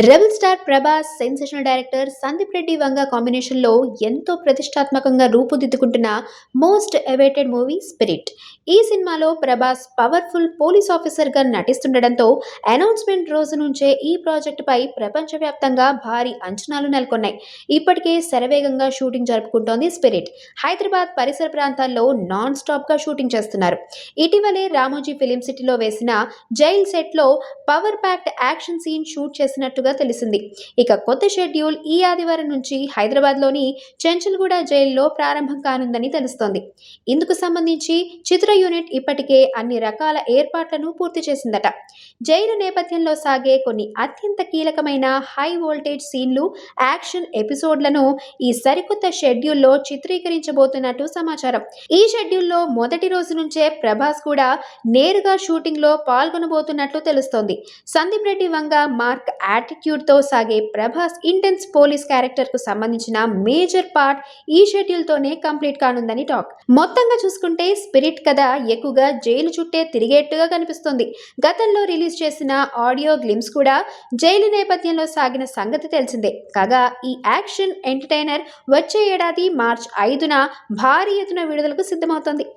Rebel star Prabhas, sensational director Sandeep Reddy Vanga కాంబినేషన్లో ఎంతో ప్రతిష్టాత్మకంగా రూపుదిద్దుకుంటున్న మోస్ట్ అవైటెడ్ మూవీ స్పిరిట్. ఈ సినిమాలో ప్రభాస్ పవర్ఫుల్ పోలీస్ ఆఫీసర్గా నటిస్తుండటంతో అనౌన్స్మెంట్ రోజు నుంచే ఈ ప్రాజెక్టుపై ప్రపంచవ్యాప్తంగా భారీ అంచనాలు నెలకొన్నాయి. ఇప్పటికే శరవేగంగా షూటింగ్ జరుపుకుంటోంది స్పిరిట్. హైదరాబాద్ పరిసర ప్రాంతాల్లో నాన్ స్టాప్గా షూటింగ్ చేస్తున్నారు. ఇటీవలే రామోజీ ఫిలిం సిటీలో వేసిన జైల్ సెట్లో power packed action scene shoot చేసినట్టుగా తెలిసింది. ఇక కొత్త షెడ్యూల్ ఈ ఆదివారం నుంచి హైదరాబాద్లోని చెంచల్గూడ జైల్లో ప్రారంభం కానుందని తెలుస్తోంది. ఇందుకు సంబంధించి చిత్ర యూనిట్ ఇప్పటికే అన్ని రకాల ఏర్పాట్లను పూర్తి చేసిందట. జైలు నేపథ్యంలో సాగే కొన్ని అత్యంత కీలకమైన హై వోల్టేజ్ సీన్లు, యాక్షన్ ఎపిసోడ్లను ఈ సరికొత్త షెడ్యూల్లో చిత్రీకరించబోతున్నట్టు సమాచారం. ఈ షెడ్యూల్లో మొదటి రోజు నుంచే ప్రభాస్ కూడా నేరుగా షూటింగ్లో పాల్గొనబోతున్నట్లు తెలుస్తోంది. సందీప్ రెడ్డి వంగ మార్క్ యాటిట్యూడ్తో సాగే ప్రభాస్ ఇంటెన్స్ పోలీస్ క్యారెక్టర్కు సంబంధించిన మేజర్ పార్ట్ ఈ షెడ్యూల్తోనే కంప్లీట్ కానుందని టాక్. మొత్తంగా చూసుకుంటే స్పిరిట్ కథ ఎక్కువగా జైలు చుట్టే తిరిగేట్టుగా కనిపిస్తుంది. గతంలో రిలీజ్ చేసిన ఆడియో గ్లిమ్స్ కూడా జైలు నేపథ్యంలో సాగిన సంగతి తెలిసిందే. కాగా ఈ యాక్షన్ ఎంటర్టైనర్ వచ్చే ఏడాది మార్చి 5న భారీ ఎత్తున విడుదలకు సిద్ధమవుతోంది.